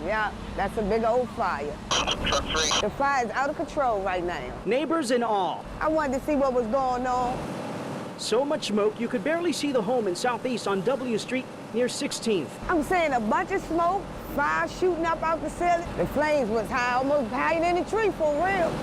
Yeah, that's a big old fire. Truck 3. The fire is out of control right now. Neighbors in awe. I wanted to see what was going on. So much smoke you could barely see the home in Southeast on W Street near 16th. I'm saying a bunch of smoke, fire shooting up out the ceiling. The flames was high, almost higher than the tree, for real.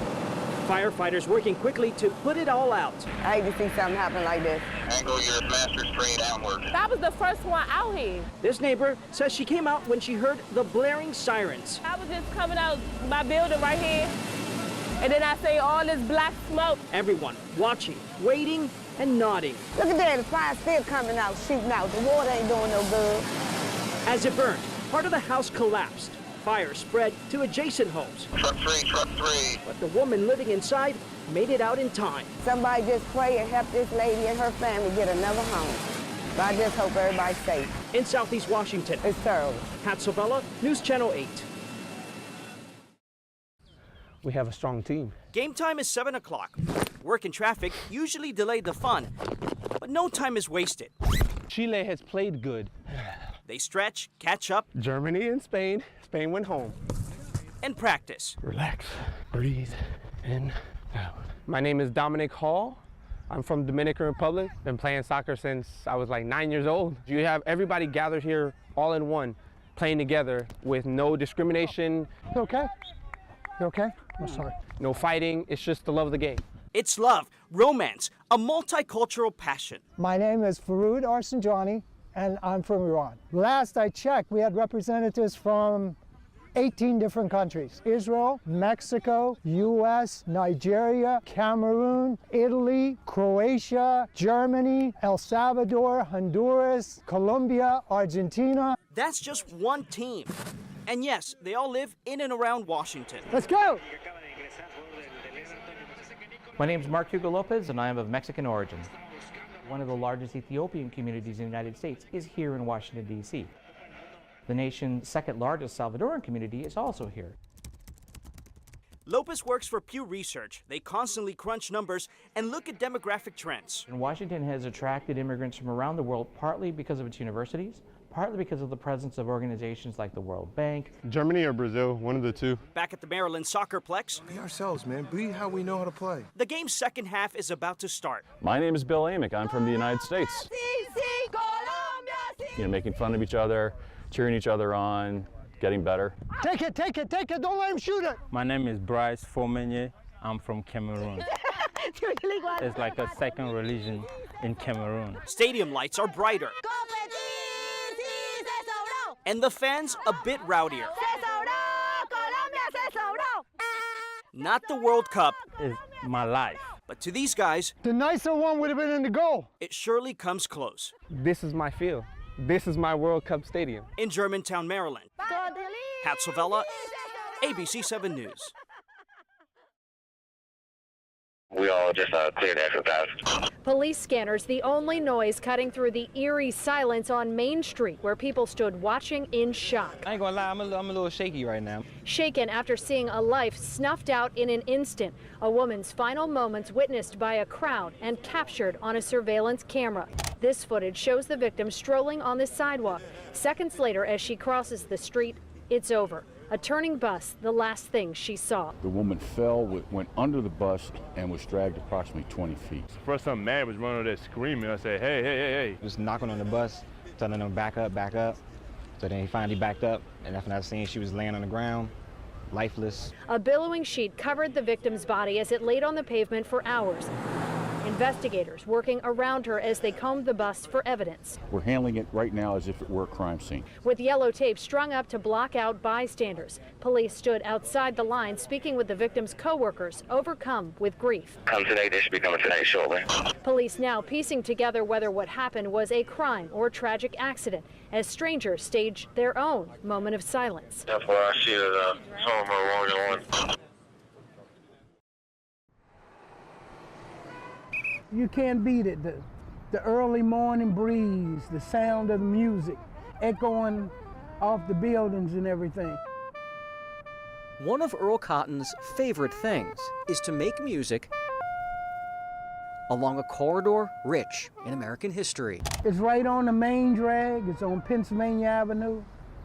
Firefighters working quickly to put it all out. I hate to see something happen like this. Angle your master straight downward. That was the first one out here. This neighbor says she came out when she heard the blaring sirens. I was just coming out my building right here, and then I see all this black smoke. Everyone watching, waiting, and nodding. Look at that, the fire's still coming out, shooting out. The water ain't doing no good. As it burned, part of the house collapsed. Fire spread to adjacent homes. Truck 3, truck 3. But the woman living inside made it out in time. Somebody just pray and help this lady and her family get another home. But I just hope everybody's safe. In Southeast Washington, It's terrible. Pat Savella, News Channel 8. We have a strong team. Game time is 7 o'clock. Work and traffic usually delay the fun, but no time is wasted. Chile has played good. They stretch, catch up, Germany and Spain. Spain went home. and practice. Relax, breathe in, out. My name is Dominic Hall. I'm from Dominican Republic. Been playing soccer since I was like 9 years old. You have everybody gathered here all in one, playing together with no discrimination. You okay? You okay? I'm sorry. No fighting, it's just the love of the game. It's love, romance, a multicultural passion. My name is Faroud Arsanjani, and I'm from Iran. Last I checked, we had representatives from 18 different countries: Israel, Mexico, US, Nigeria, Cameroon, Italy, Croatia, Germany, El Salvador, Honduras, Colombia, Argentina. That's just one team. And yes, they all live in and around Washington. Let's go! My name is Mark Hugo Lopez, and I am of Mexican origin. One of the largest Ethiopian communities in the United States is here in Washington, D.C. The nation's second largest Salvadoran community is also here. Lopez works for Pew Research. They constantly crunch numbers and look at demographic trends. And Washington has attracted immigrants from around the world partly because of its universities, partly because of the presence of organizations like the World Bank. Germany or Brazil, one of the two. Back at the Maryland Soccerplex, Be ourselves, man. Be how we know how to play. the game's second half is about to start. My name is Bill Amick. I'm from the United States. Making fun of each other, cheering each other on, getting better. Take it, take it, take it, don't let him shoot it! My name is Bryce Fomenye. I'm from Cameroon. It's like a second religion in Cameroon. Stadium lights are brighter. And the fans a bit rowdier. Not the World Cup, It's my life. but to these guys, The nicer one would have been in the goal. it surely comes close. This is my field. This is my World Cup stadium. In Germantown, Maryland, Pat Savella, ABC 7 News. We all just cleared after that. Police scanners, the only noise cutting through the eerie silence on Main Street, where people stood watching in shock. I ain't gonna lie, I'm a little shaky right now. Shaken after seeing a life snuffed out in an instant. A woman's final moments witnessed by a crowd and captured on a surveillance camera. This footage shows the victim strolling on the sidewalk. Seconds later, as she crosses the street, it's over. A turning bus, the last thing she saw. The woman fell, went under the bus, and was dragged approximately 20 feet. First time man was running there screaming. I said, hey, hey, hey, hey. Just knocking on the bus, telling them back up, back up. So then he finally backed up, and that's when I seen she was laying on the ground, lifeless. A billowing sheet covered the victim's body as it laid on the pavement for hours. Investigators working around her as they combed the bus for evidence. We're handling it right now as if it were a crime scene. With yellow tape strung up to block out bystanders, police stood outside the line speaking with the victim's co-workers, overcome with grief. Come today, they should be coming today shortly. Police now piecing together whether what happened was a crime or tragic accident as strangers stage their own moment of silence. That's where I see that some of them are wrong on. You can't beat it. The early morning breeze, the sound of the music echoing off the buildings and everything. One of Earl Cotton's favorite things is to make music along a corridor rich in American history. It's right on the main drag. It's on Pennsylvania Avenue.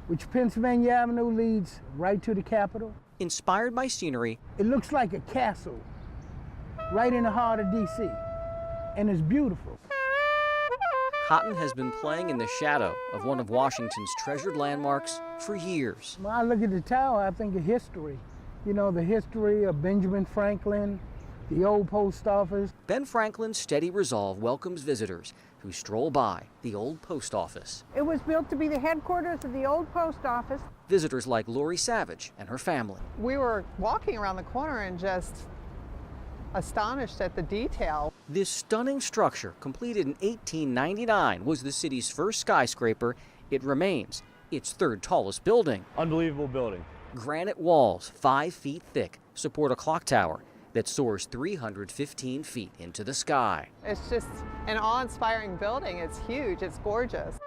which Pennsylvania Avenue leads right to the Capitol. Inspired by scenery, it looks like a castle right in the heart of D.C., and it's beautiful. Cotton has been playing in the shadow of one of Washington's treasured landmarks for years. When I look at the tower, I think of history. You know, the history of Benjamin Franklin, the old post office. Ben Franklin's steady resolve welcomes visitors who stroll by the old post office. It was built to be the headquarters of the old post office. Visitors like Lori Savage and her family. We were walking around the corner and just astonished at the detail. This stunning structure, completed in 1899, was the city's first skyscraper. It remains its third tallest building. Unbelievable building. Granite walls, 5 feet thick, support a clock tower that soars 315 feet into the sky. It's just an awe-inspiring building. It's huge, it's gorgeous.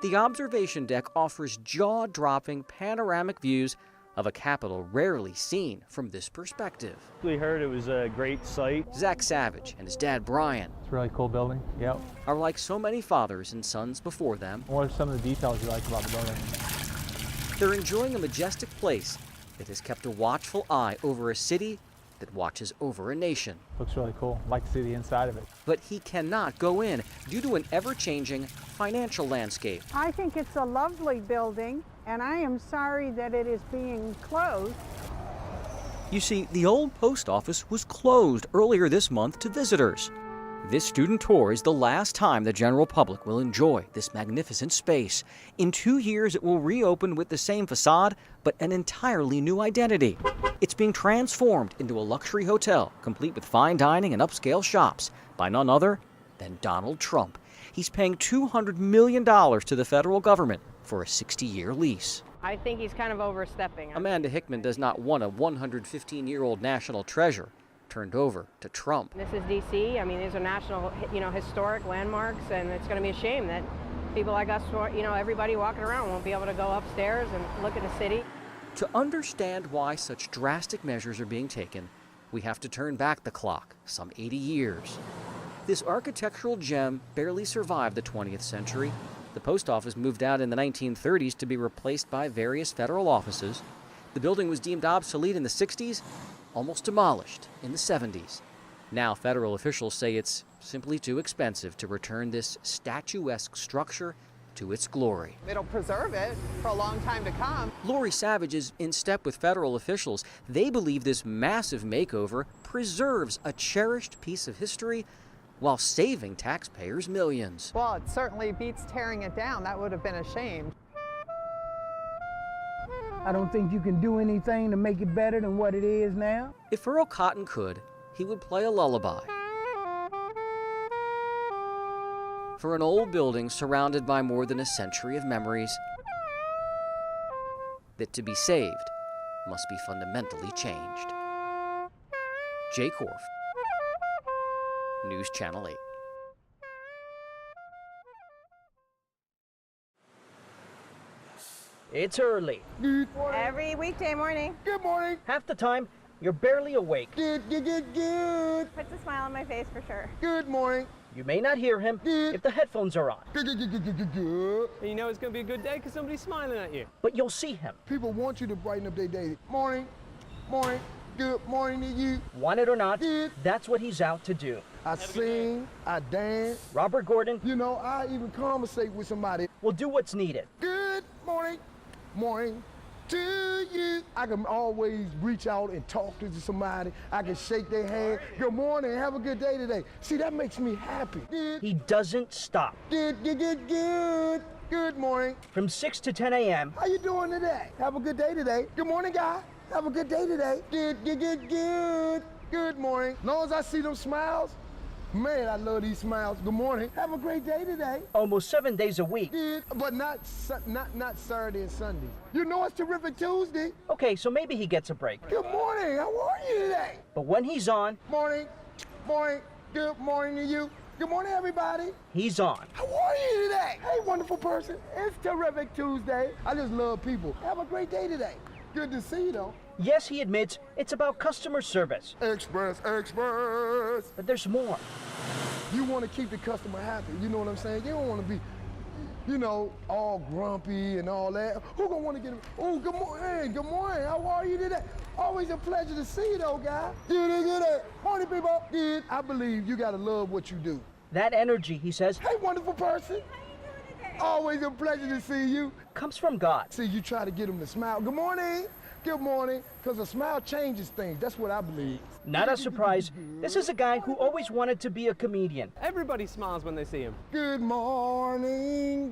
The observation deck offers jaw-dropping panoramic views of a Capitol rarely seen from this perspective. We heard it was a great site. Zach Savage and his dad Brian. It's a really cool building, yep. Are like so many fathers and sons before them. What are some of the details you like about the building? They're enjoying a majestic place that has kept a watchful eye over a city that watches over a nation. Looks really cool. I'd like to see the inside of it. But he cannot go in due to an ever-changing financial landscape. I think it's a lovely building, and I am sorry that it is being closed. You see, the old post office was closed earlier this month to visitors. This student tour is the last time the general public will enjoy this magnificent space. In 2 years, it will reopen with the same facade, but an entirely new identity. It's being transformed into a luxury hotel, complete with fine dining and upscale shops, by none other than Donald Trump. He's paying $200 million to the federal government for a 60-year lease. I think he's kind of overstepping. Amanda Hickman does not want a 115-year-old national treasure turned over to Trump. This is D.C. I mean, these are national, historic landmarks, and it's going to be a shame that people like us, everybody walking around won't be able to go upstairs and look at the city. To understand why such drastic measures are being taken, we have to turn back the clock some 80 years. This architectural gem barely survived the 20th century. The post office moved out in the 1930s to be replaced by various federal offices. The building was deemed obsolete in the 60s, almost demolished in the 70s. Now federal officials say it's simply too expensive to return this statuesque structure to its glory. It'll preserve it for a long time to come. Lori Savage is in step with federal officials. They believe this massive makeover preserves a cherished piece of history while saving taxpayers millions. Well, it certainly beats tearing it down. That would have been a shame. I don't think you can do anything to make it better than what it is now. If Earl Cotton could, he would play a lullaby for an old building surrounded by more than a century of memories that to be saved must be fundamentally changed. Jay Korf, News Channel 8. It's early. Good morning. Every weekday morning. Good morning. Half the time, you're barely awake. Good. Puts a smile on my face for sure. Good morning. You may not hear him if the headphones are on. And you know it's going to be a good day because somebody's smiling at you. But you'll see him. People want you to brighten up their day. Morning. Good morning to you. Want it or not, that's what he's out to do. I sing, I dance. Robert Gordon. I even conversate with somebody. We'll do what's needed. Good morning to you. I can always reach out and talk to somebody. I can shake their hand. Good morning, have a good day today. See, that makes me happy. He doesn't stop. Good morning. From 6 to 10 a.m. How you doing today? Have a good day today. Good morning, guy. Have a good day today. Good morning. As long as I see them smiles, man, I love these smiles. Good morning. Have a great day today. Almost 7 days a week. But not Saturday and Sunday. It's Terrific Tuesday. Okay, so maybe he gets a break. Good morning. How are you today? But when he's on... Morning. Good morning to you. Good morning, everybody. He's on. How are you today? Hey, wonderful person. It's Terrific Tuesday. I just love people. Have a great day today. Good to see you, though. Yes, he admits it's about customer service. Express. But there's more. You want to keep the customer happy. You know what I'm saying? You don't want to be you know, all grumpy and all that. Who gonna want to get him? Oh, good morning. Good morning. How are you today? Always a pleasure to see you, though, guy. Get it. Morning, people. Good. I believe you gotta love what you do. That energy, he says, Hey, wonderful person. Always a pleasure to see you. comes from God. See, you try to get them to smile. Good morning. Good morning. Because a smile changes things. That's what I believe. Not a surprise. This is a guy who always wanted to be a comedian. Everybody smiles when they see him. Good morning.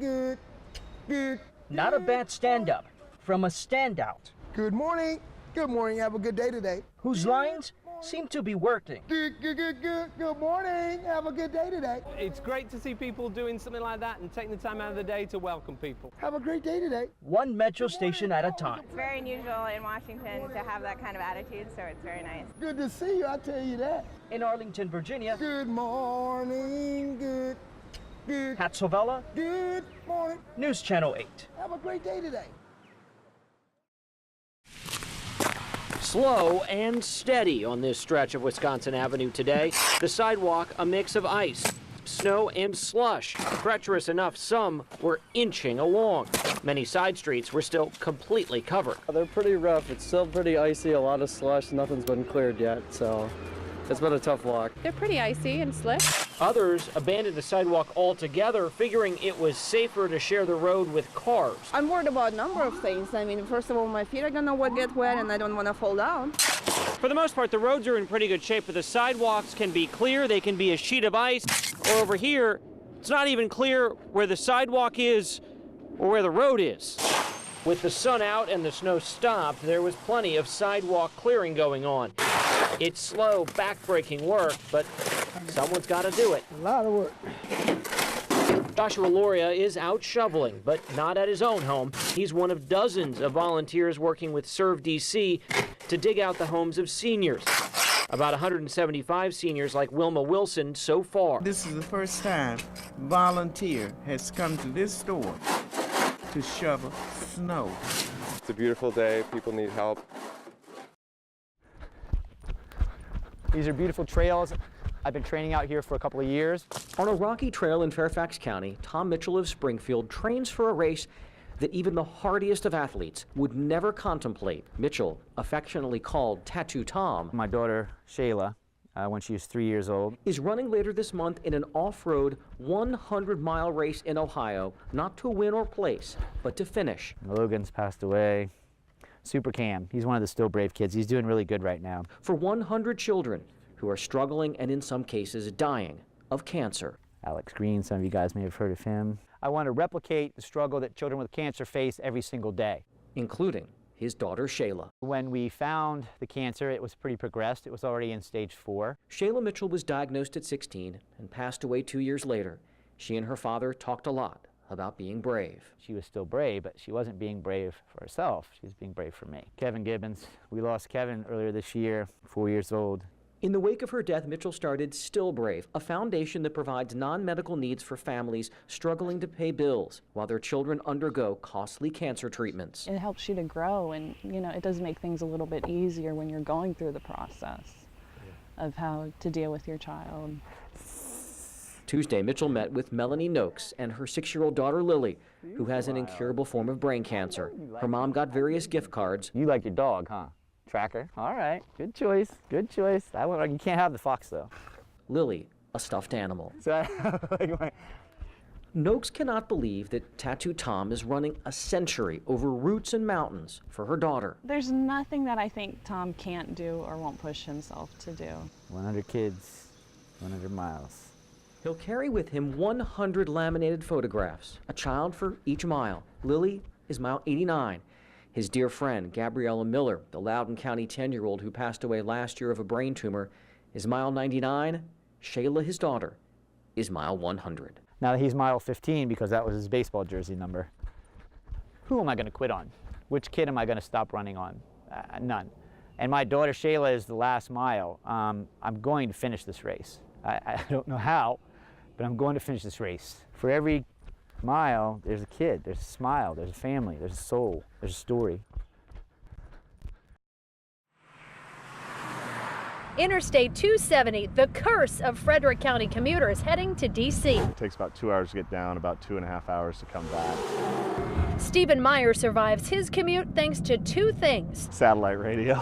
Good. Not a bad stand-up from a standout. Good morning. Good morning. Have a good day today. Whose lines seem to be working. Good. Good morning. Have a good day today. It's great to see people doing something like that and taking the time out of the day to welcome people. Have a great day today. One metro station at a time. It's very unusual in Washington to have that kind of attitude, so it's very nice. Good to see you, I tell you that. In Arlington, Virginia. Good morning. Good. Pat Sovella. Good morning. News Channel 8. Have a great day today. Slow and steady on this stretch of Wisconsin Avenue today. The sidewalk, a mix of ice, snow, and slush. Treacherous enough, some were inching along. Many side streets were still completely covered. They're pretty rough. It's still pretty icy, a lot of slush. Nothing's been cleared yet, so it's been a tough walk. They're pretty icy and slick. Others abandoned the sidewalk altogether, figuring it was safer to share the road with cars. I'm worried about a number of things. I mean, first of all, my feet are gonna get wet and I don't want to fall down. For the most part, the roads are in pretty good shape, but the sidewalks can be clear. They can be a sheet of ice. Or over here, it's not even clear where the sidewalk is or where the road is. With the sun out and the snow stopped, there was plenty of sidewalk clearing going on. It's slow, back-breaking work, but someone's got to do it. A lot of work. Joshua Loria is out shoveling, but not at his own home. He's one of dozens of volunteers working with Serve DC to dig out the homes of seniors. About 175 seniors like Wilma Wilson so far. This is the first time a volunteer has come to this store to shovel snow. It's a beautiful day. People need help. These are beautiful trails. I've been training out here for a couple of years. On a rocky trail in Fairfax County, Tom Mitchell of Springfield trains for a race that even the hardiest of athletes would never contemplate. Mitchell, affectionately called Tattoo Tom, My daughter, Shayla, when she was 3 years old, is running later this month in an off-road 100-mile race in Ohio, not to win or place, but to finish. Logan's passed away. Super Cam, he's one of the Still Brave kids. He's doing really good right now. For 100 children who are struggling and in some cases dying of cancer. Alex Green, some of you guys may have heard of him. I want to replicate the struggle that children with cancer face every single day. Including his daughter Shayla. When we found the cancer, it was pretty progressed. It was already in stage 4. Shayla Mitchell was diagnosed at 16 and passed away 2 years later. She and her father talked a lot about being brave. She was still brave, but she wasn't being brave for herself. She was being brave for me. Kevin Gibbons, we lost Kevin earlier this year, 4 years old. In the wake of her death, Mitchell started Still Brave, a foundation that provides non-medical needs for families struggling to pay bills while their children undergo costly cancer treatments. It helps you to grow, and it does make things a little bit easier when you're going through the process of how to deal with your child. Tuesday, Mitchell met with Melanie Noakes and her 6-year-old daughter Lily, who has an incurable form of brain cancer. Her mom got various gift cards. You like your dog, huh? Tracker. All right, good choice, good choice. You can't have the fox, though. Lily, a stuffed animal. Noakes cannot believe that Tattoo Tom is running a century over roots and mountains for her daughter. There's nothing that I think Tom can't do or won't push himself to do. 100 kids, 100 miles. He'll carry with him 100 laminated photographs, a child for each mile. Lily is mile 89. His dear friend, Gabriella Miller, the Loudoun County 10-year-old who passed away last year of a brain tumor, is mile 99. Shayla, his daughter, is mile 100. Now he's mile 15 because that was his baseball jersey number. Who am I going to quit on? Which kid am I going to stop running on? None. And my daughter Shayla is the last mile. I'm going to finish this race. I don't know how, but I'm going to finish this race. For every mile, there's a kid, there's a smile, there's a family, there's a soul, there's a story. Interstate 270, the curse of Frederick County commuters heading to D.C. It takes about 2 hours to get down, about 2.5 hours to come back. Stephen Meyer survives his commute thanks to two things. Satellite radio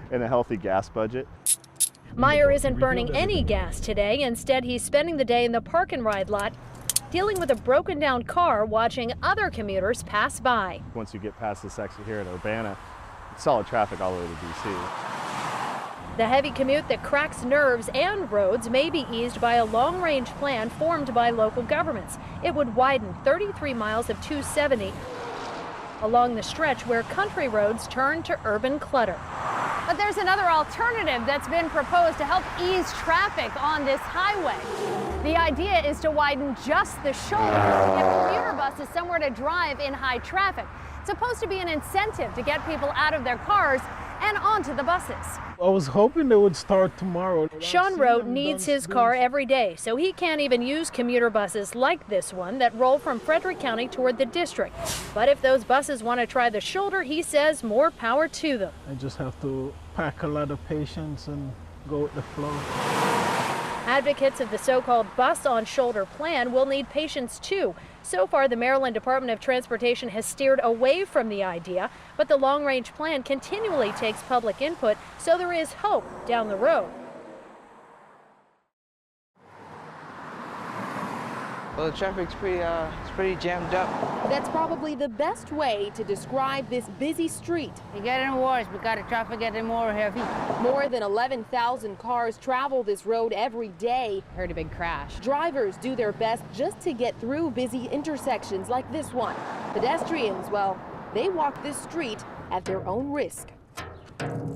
and a healthy gas budget. Meyer isn't burning any gas today. Instead, he's spending the day in the park and ride lot, dealing with a broken down car, watching other commuters pass by. Once you get past this exit here at Urbana, it's solid traffic all the way to D.C. The heavy commute that cracks nerves and roads may be eased by a long-range plan formed by local governments. It would widen 33 miles of 270 along the stretch where country roads turn to urban clutter. But there's another alternative that's been proposed to help ease traffic on this highway. The idea is to widen just the shoulder to give commuter buses somewhere to drive in high traffic. It's supposed to be an incentive to get people out of their cars and onto the buses. I was hoping they would start tomorrow. Sean Rote needs his car every day, so he can't even use commuter buses like this one that roll from Frederick County toward the district. But if those buses want to try the shoulder, he says more power to them. I just have to pack a lot of patience and go with the flow. Advocates of the so-called bus on shoulder plan will need patience too. So far, the Maryland Department of Transportation has steered away from the idea, but the long-range plan continually takes public input, so there is hope down the road. Well, the traffic's pretty jammed up. That's probably the best way to describe this busy street. It's getting worse because the traffic getting more heavy. More than 11,000 cars travel this road every day. Heard a big crash. Drivers do their best just to get through busy intersections like this one. Pedestrians, well, they walk this street at their own risk.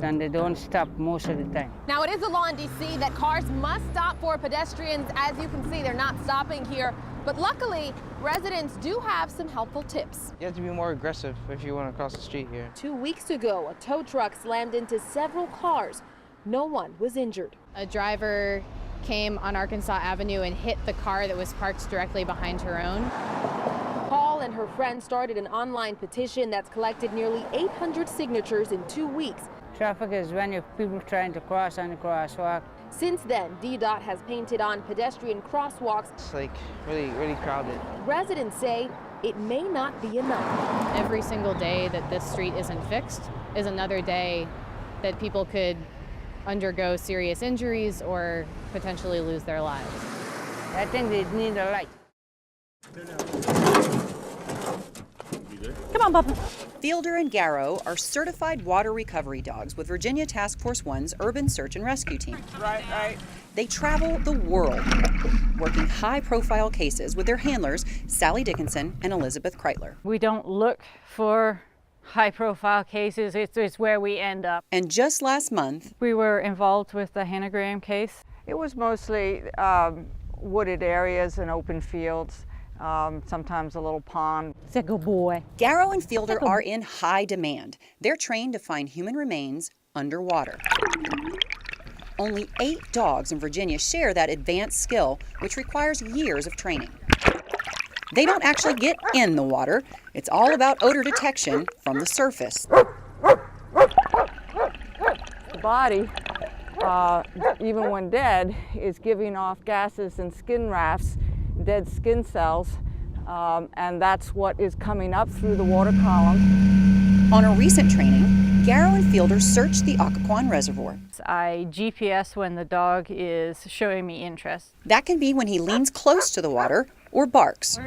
And they don't stop most of the time. Now, it is the law in D.C. that cars must stop for pedestrians. As you can see, they're not stopping here. But luckily, residents do have some helpful tips. You have to be more aggressive if you want to cross the street here. 2 weeks ago, a tow truck slammed into several cars. No one was injured. A driver came on Arkansas Avenue and hit the car that was parked directly behind her own. Paul and her friend started an online petition that's collected nearly 800 signatures in 2 weeks. Traffic is when you people trying to cross on the crosswalk. Since then, DDOT has painted on pedestrian crosswalks. It's like really crowded. Residents say it may not be enough. Every single day that this street isn't fixed is another day that people could undergo serious injuries or potentially lose their lives. I think they need a light. Come on, Bubba. Fielder and Garrow are certified water recovery dogs with Virginia Task Force 1's Urban Search and Rescue Team. Right. They travel the world, working high-profile cases with their handlers, Sally Dickinson and Elizabeth Kreitler. We don't look for high-profile cases. It's where we end up. And just last month, we were involved with the Hannah Graham case. It was mostly wooded areas and open fields. Sometimes a little pond. It's a good boy. Garrow and Fielder are in high demand. They're trained to find human remains underwater. Only 8 dogs in Virginia share that advanced skill, which requires years of training. They don't actually get in the water. It's all about odor detection from the surface. The body, even when dead, is giving off gases and skin rafts, dead skin cells, and that's what is coming up through the water column. On a recent training, Garrow and Fielder searched the Occoquan Reservoir. I GPS when the dog is showing me interest. That can be when he leans close to the water or barks.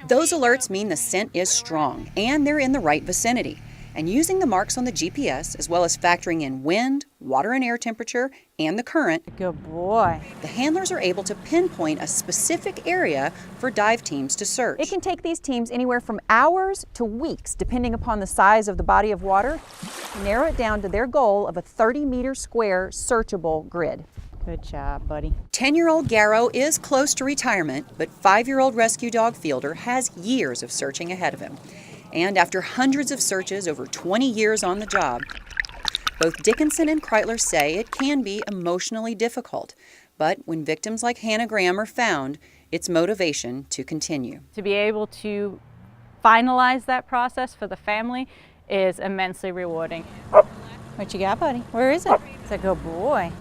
Those alerts mean the scent is strong and they're in the right vicinity. And using the marks on the GPS, as well as factoring in wind, water and air temperature, and the current, good boy, the handlers are able to pinpoint a specific area for dive teams to search. It can take these teams anywhere from hours to weeks, depending upon the size of the body of water, to narrow it down to their goal of a 30-meter square searchable grid. Good job, buddy. 10-year-old Garrow is close to retirement, but 5-year-old rescue dog Fielder has years of searching ahead of him. And after hundreds of searches over 20 years on the job, both Dickinson and Kreitler say it can be emotionally difficult. But when victims like Hannah Graham are found, it's motivation to continue. To be able to finalize that process for the family is immensely rewarding. What you got, buddy? Where is it? It's a good boy.